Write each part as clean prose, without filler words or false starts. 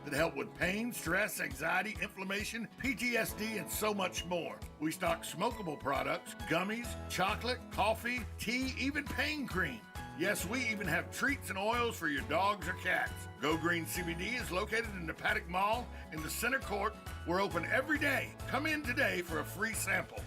that help with pain, stress, anxiety, inflammation, PTSD, and so much more. We stock smokable products, gummies, chocolate, coffee, tea, even pain cream. Yes, we even have treats and oils for your dogs or cats. Go Green CBD is located in the Paddock Mall in the center court. We're open every day. Come in today for a free sample.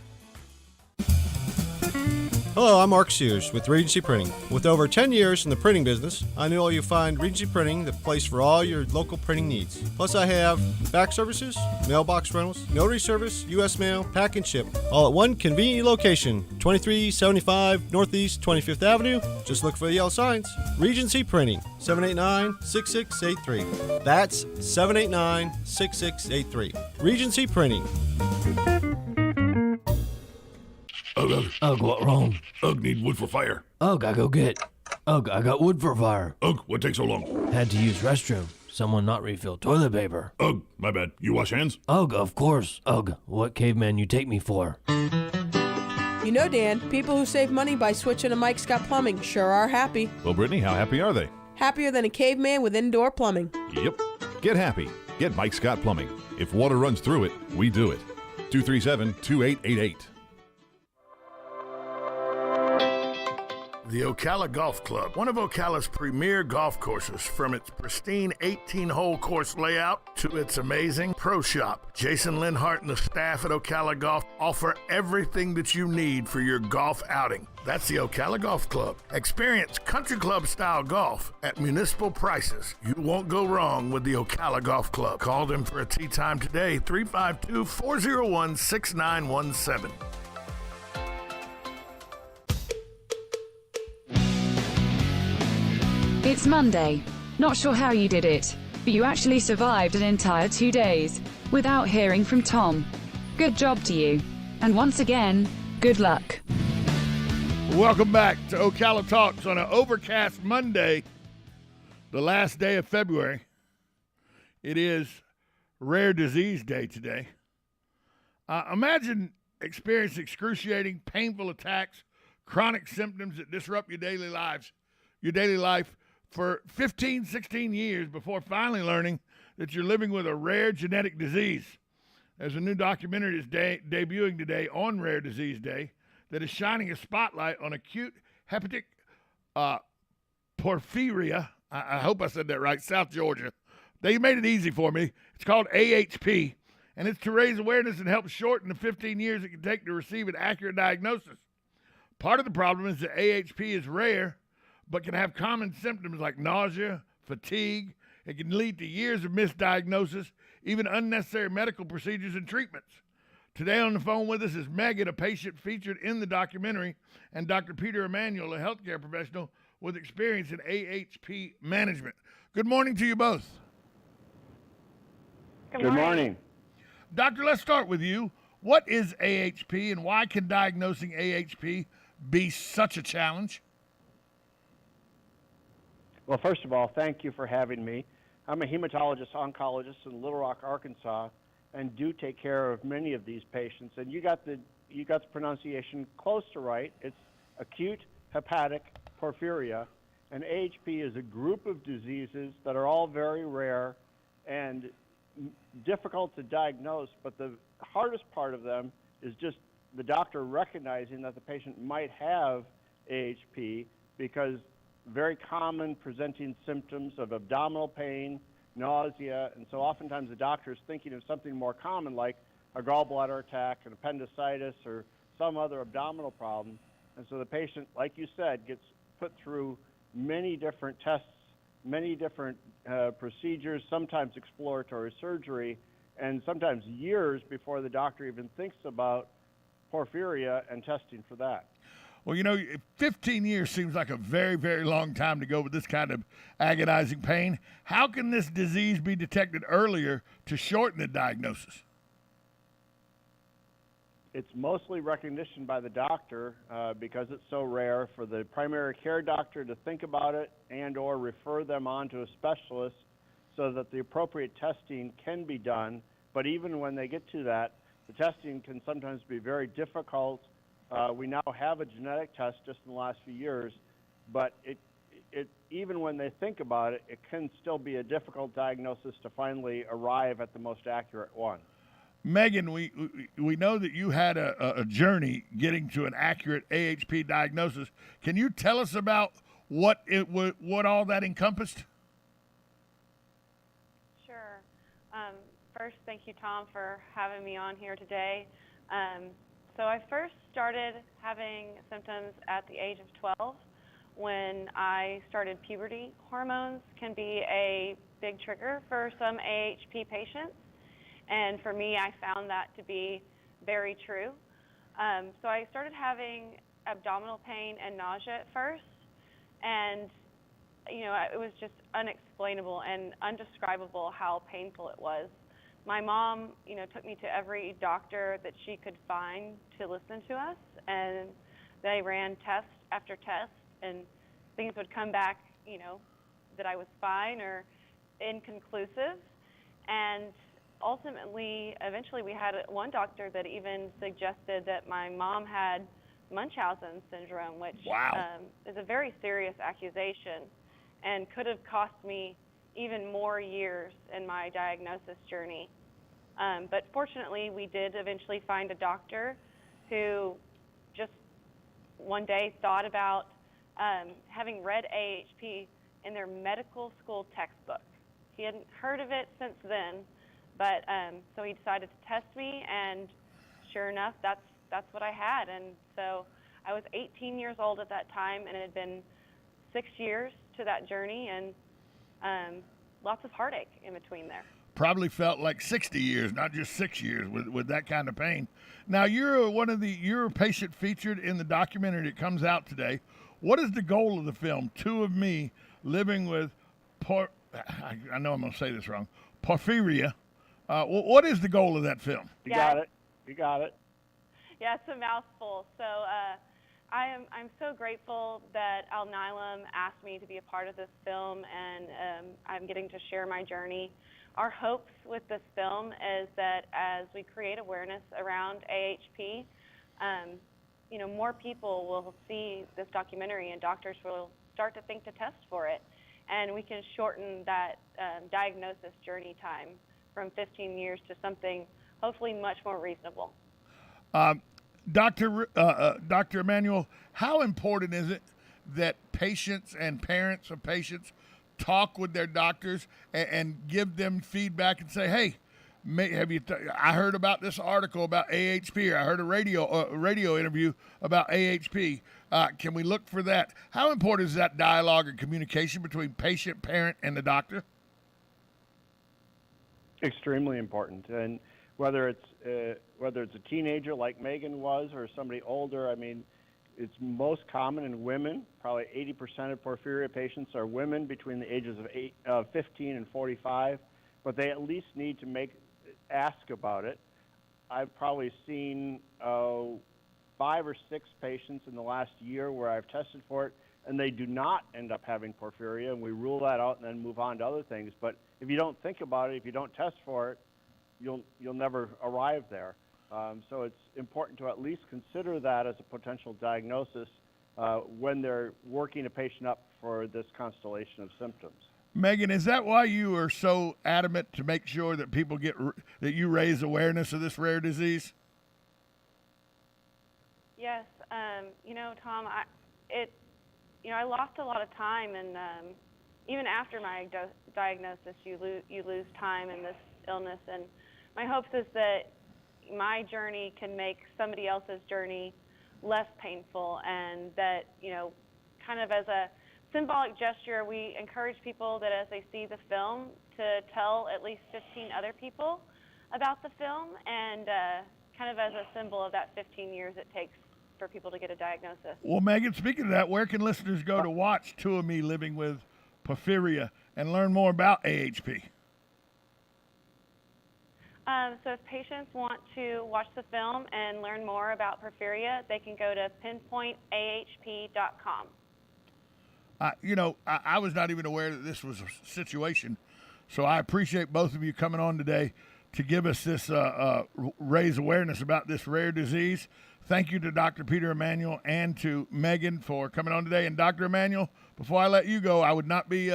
Hello, I'm Mark Sears with Regency Printing. With over 10 years in the printing business, I know you'll find Regency Printing the place for all your local printing needs. Plus, I have fax services, mailbox rentals, notary service, U.S. mail, pack and ship, all at one convenient location, 2375 Northeast 25th Avenue. Just look for the yellow signs. Regency Printing, 789-6683. That's 789-6683. Regency Printing. Ugh, what wrong? Ugh, need wood for fire. Ugh, I go get. Ugh, I got wood for fire. Ugh, what takes so long? Had to use restroom. Someone not refill toilet paper. Ugh, my bad. You wash hands? Ugh, of course. Ugh, what caveman you take me for? You know, Dan, people who save money by switching to Mike Scott Plumbing sure are happy. Well, Brittany, how happy are they? Happier than a caveman with indoor plumbing. Yep. Get happy. Get Mike Scott Plumbing. If water runs through it, we do it. 237-2888. The Ocala Golf Club, one of Ocala's premier golf courses, from its pristine 18-hole course layout to its amazing pro shop. Jason Linhart and the staff at Ocala Golf offer everything that you need for your golf outing. That's the Ocala Golf Club. Experience country club style golf at municipal prices. You won't go wrong with the Ocala Golf Club. Call them for a tee time today, 352-401-6917. It's Monday. Not sure how you did it, but you actually survived an entire 2 days without hearing from Tom. Good job to you. And once again, good luck. Welcome back to Ocala Talks on an overcast Monday, the last day of February. It is Rare Disease Day today. Imagine experiencing excruciating, painful attacks, chronic symptoms that disrupt your daily life for 15, 16 years before finally learning that you're living with a rare genetic disease. There's a new documentary that's debuting today on Rare Disease Day that is shining a spotlight on acute hepatic porphyria. I hope I said that right, South Georgia. They made it easy for me. It's called AHP, and it's to raise awareness and help shorten the 15 years it can take to receive an accurate diagnosis. Part of the problem is that AHP is rare, but can have common symptoms like nausea, fatigue. It can lead to years of misdiagnosis, even unnecessary medical procedures and treatments. Today on the phone with us is Megan, a patient featured in the documentary, and Dr. Peter Emanuel, a healthcare professional with experience in AHP management. Good morning to you both. Good morning. Doctor, let's start with you. What is AHP, and why can diagnosing AHP be such a challenge? Well, first of all, thank you for having me. I'm a hematologist oncologist in Little Rock, Arkansas, and do take care of many of these patients. And you got the pronunciation close to right. It's acute hepatic porphyria, and AHP is a group of diseases that are all very rare and difficult to diagnose. But the hardest part of them is just the doctor recognizing that the patient might have AHP, because very common presenting symptoms of abdominal pain, nausea, and so oftentimes the doctor is thinking of something more common like a gallbladder attack, an appendicitis, or some other abdominal problem. And so the patient, like you said, gets put through many different tests, many different procedures, sometimes exploratory surgery, and sometimes years before the doctor even thinks about porphyria and testing for that. Well, 15 years seems like a very, very long time to go with this kind of agonizing pain. How can this disease be detected earlier to shorten the diagnosis? It's mostly recognition by the doctor because it's so rare, for the primary care doctor to think about it and or refer them on to a specialist so that the appropriate testing can be done. But even when they get to that, the testing can sometimes be very difficult. We now have a genetic test just in the last few years, but even when they think about it, it can still be a difficult diagnosis to finally arrive at the most accurate one. Megan, we know that you had a journey getting to an accurate AHP diagnosis. Can you tell us about what all that encompassed? Sure. First, thank you, Tom, for having me on here today. So I first started having symptoms at the age of 12 when I started puberty. Hormones can be a big trigger for some AHP patients, and for me, I found that to be very true. So I started having abdominal pain and nausea at first, and it was just unexplainable and undescribable how painful it was. My mom, took me to every doctor that she could find to listen to us, and they ran test after test, and things would come back, that I was fine or inconclusive. And ultimately, eventually, we had one doctor that even suggested that my mom had Munchausen syndrome, which is a very serious accusation and could have cost me even more years in my diagnosis journey. But fortunately, we did eventually find a doctor who just one day thought about having read AHP in their medical school textbook. He hadn't heard of it since then, but so he decided to test me, and sure enough, that's what I had. And so I was 18 years old at that time, and it had been 6 years to that journey, and lots of heartache in between there. Probably felt like 60 years, not just 6 years, with that kind of pain. Now, you're a patient featured in the documentary that comes out today. What is the goal of the film, Two of Me Living with, I know I'm going to say this wrong, porphyria? What is the goal of that film? You got it. Yeah, it's a mouthful. So I'm so grateful that Alnylam asked me to be a part of this film, and I'm getting to share my journey. Our hopes with this film is that as we create awareness around AHP, more people will see this documentary, and doctors will start to think to test for it, and we can shorten that diagnosis journey time from 15 years to something hopefully much more reasonable. Dr. Emanuel, how important is it that patients and parents of patients talk with their doctors and give them feedback and say, hey, I heard about this article about AHP, or I heard a radio interview about AHP. Can we look for that? How important is that dialogue and communication between patient, parent, and the doctor? Extremely important. And whether it's a teenager like Megan was or somebody older, I mean, it's most common in women. Probably 80% of porphyria patients are women between the ages of 15 and 45, but they at least need to ask about it. I've probably seen 5 or 6 patients in the last year where I've tested for it, and they do not end up having porphyria, and we rule that out and then move on to other things. But if you don't think about it, if you don't test for it, you'll never arrive there. So it's important to at least consider that as a potential diagnosis when they're working a patient up for this constellation of symptoms. Megan, is that why you are so adamant to make sure that people that you raise awareness of this rare disease? Yes, Tom, I lost a lot of time, and even after my diagnosis, you lose time in this illness, and my hopes is that my journey can make somebody else's journey less painful, and that, kind of as a symbolic gesture, we encourage people that as they see the film to tell at least 15 other people about the film, and kind of as a symbol of that 15 years it takes for people to get a diagnosis. Well, Megan, speaking of that, where can listeners go to watch Two of Me Living with Porphyria and learn more about AHP? So if patients want to watch the film and learn more about porphyria, they can go to pinpointahp.com. I was not even aware that this was a situation, so I appreciate both of you coming on today to give us this, raise awareness about this rare disease. Thank you to Dr. Peter Emanuel and to Megan for coming on today. And Dr. Emanuel, before I let you go, I would not be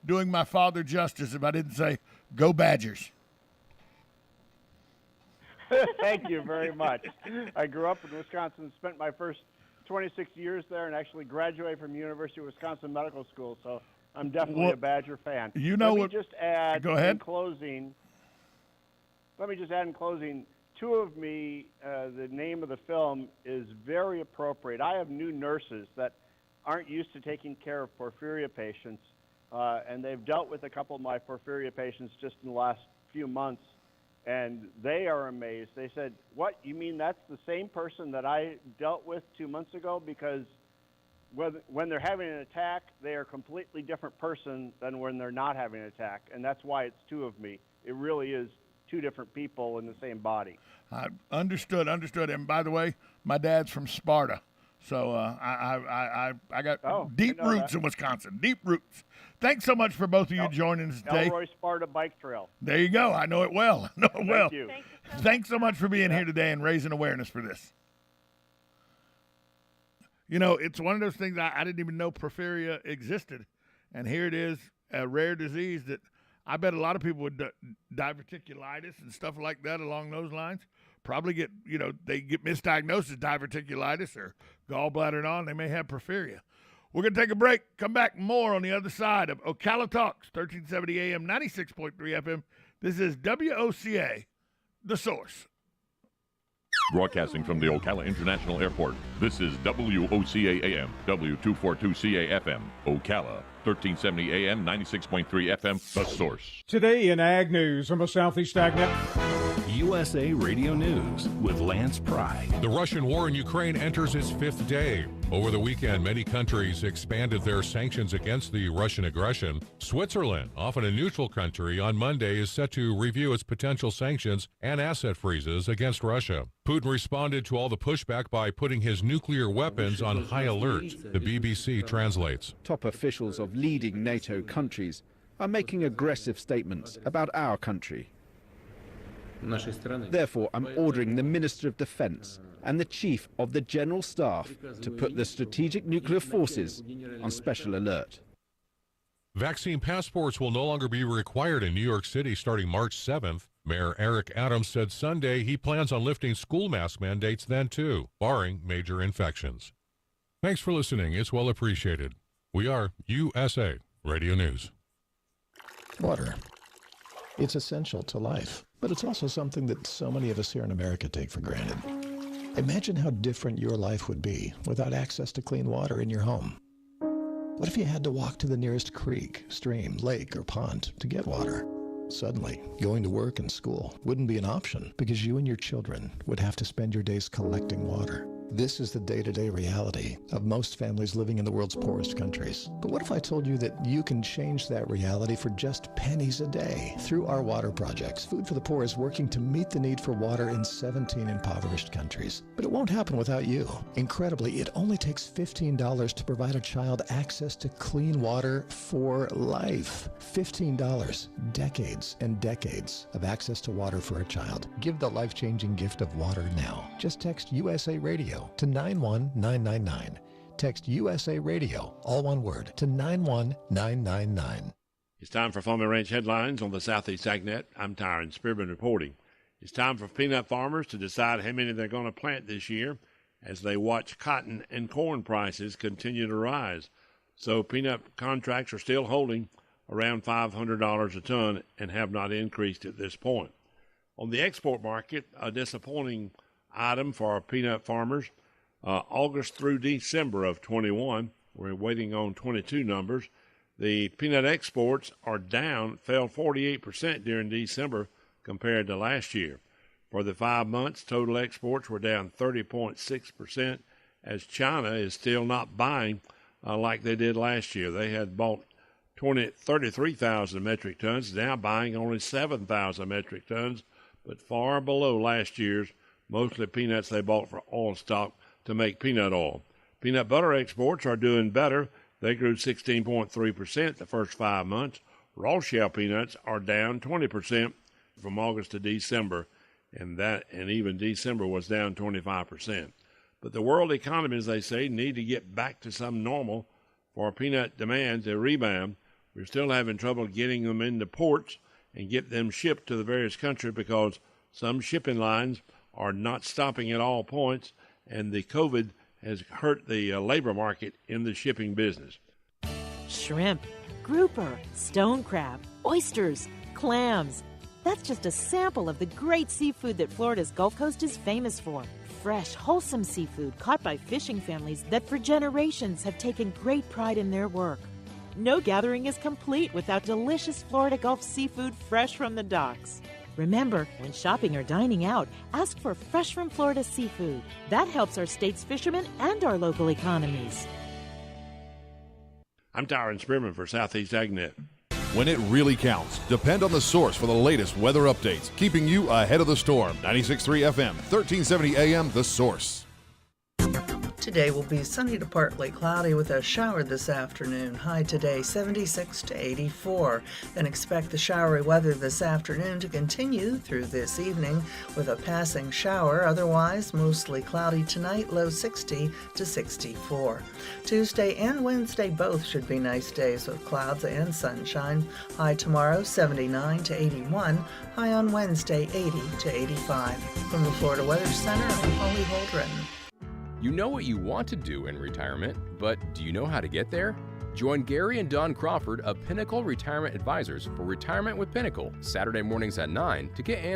doing my father justice if I didn't say, go Badgers. Thank you very much. I grew up in Wisconsin, spent my first 26 years there, and actually graduated from University of Wisconsin Medical School, so I'm definitely a Badger fan. You know Let what? me just add Go ahead. in closing, Two of Me, the name of the film is very appropriate. I have new nurses that aren't used to taking care of porphyria patients, and they've dealt with a couple of my porphyria patients just in the last few months, and they are amazed. They said, "What, you mean that's the same person that I dealt with 2 months ago?" Because when they're having an attack, they are a completely different person than when they're not having an attack, and that's why it's Two of Me. It really is two different people in the same body. Understood. And by the way, my dad's from Sparta, so I got deep roots in Wisconsin. Deep roots. Thanks so much for both of you joining us today. Elroy Sparta Bike Trail. There you go. I know it well. Thank you. Thanks so much for being here today and raising awareness for this. You know, it's one of those things I didn't even know porphyria existed, and here it is, a rare disease that I bet a lot of people with diverticulitis and stuff like that along those lines probably get, they get misdiagnosed as diverticulitis or gallbladder and all, and they may have porphyria. We're going to take a break. Come back more on the other side of Ocala Talks, 1370 AM, 96.3 FM. This is WOCA, The Source. Broadcasting from the Ocala International Airport, this is WOCA AM, W242CA FM, Ocala, 1370 AM, 96.3 FM, The Source. Today in Ag News from the Southeast AgNet. USA Radio News with Lance Pry. The Russian war in Ukraine enters its fifth day. Over the weekend, many countries expanded their sanctions against the Russian aggression. Switzerland, often a neutral country, on Monday is set to review its potential sanctions and asset freezes against Russia. Putin responded to all the pushback by putting his nuclear weapons on high alert, the BBC translates. Top officials of leading NATO countries are making aggressive statements about our country. Therefore, I'm ordering the Minister of Defense and the Chief of the General Staff to put the strategic nuclear forces on special alert. Vaccine passports will no longer be required in New York City starting March 7th. Mayor Eric Adams said Sunday he plans on lifting school mask mandates then too, barring major infections. Thanks for listening. It's well appreciated. We are USA Radio News. Water. It's essential to life, but it's also something that so many of us here in America take for granted. Imagine how different your life would be without access to clean water in your home. What if you had to walk to the nearest creek, stream, lake, or pond to get water? Suddenly, going to work and school wouldn't be an option because you and your children would have to spend your days collecting water. This is the day-to-day reality of most families living in the world's poorest countries. But what if I told you that you can change that reality for just pennies a day? Through our water projects, Food for the Poor is working to meet the need for water in 17 impoverished countries. But it won't happen without you. Incredibly, it only takes $15 to provide a child access to clean water for life. $15, decades and decades of access to water for a child. Give the life-changing gift of water now. Just text USA Radio to 91999. Text USA Radio, all one word, to 91999. It's time for Farm and Ranch headlines on the Southeast AgNet. I'm Tyron Spearman reporting. It's time for peanut farmers to decide how many they're going to plant this year as they watch cotton and corn prices continue to rise. So peanut contracts are still holding around $500 a ton and have not increased at this point. On the export market, a disappointing item for our peanut farmers. August through December of 21, we're waiting on 22 numbers. The peanut exports are down, fell 48% during December compared to last year. For the 5 months, total exports were down 30.6% as China is still not buying like they did last year. They had bought 33,000 metric tons, now buying only 7,000 metric tons, but far below last year's mostly peanuts they bought for oil stock to make peanut oil. Peanut butter exports are doing better. They grew 16.3% the first 5 months. Raw shell peanuts are down 20%. from August to December, and even December was down 25%. But the world economy, as they say, need to get back to some normal for peanut demand to rebound. We're still having trouble getting them into ports and get them shipped to the various countries because some shipping lines are not stopping at all points, and the COVID has hurt the labor market in the shipping business. Shrimp, grouper, stone crab, oysters, clams. That's just a sample of the great seafood that Florida's Gulf Coast is famous for. Fresh, wholesome seafood caught by fishing families that for generations have taken great pride in their work. No gathering is complete without delicious Florida Gulf seafood fresh from the docks. Remember, when shopping or dining out, ask for fresh from Florida seafood. That helps our state's fishermen and our local economies. I'm Tyron Spearman for Southeast AgNet. When it really counts, depend on the source for the latest weather updates, keeping you ahead of the storm. 96.3 FM, 1370 AM, The Source. Today will be sunny to partly cloudy with a shower this afternoon. High today 76 to 84. Then expect the showery weather this afternoon to continue through this evening with a passing shower. Otherwise, mostly cloudy tonight, low 60 to 64. Tuesday and Wednesday both should be nice days with clouds and sunshine. High tomorrow 79 to 81. High on Wednesday 80 to 85. From the Florida Weather Center, I'm Holly Holdren. You know what you want to do in retirement, but do you know how to get there? Join Gary and Don Crawford of Pinnacle Retirement Advisors for Retirement with Pinnacle, Saturday mornings at 9 to get answers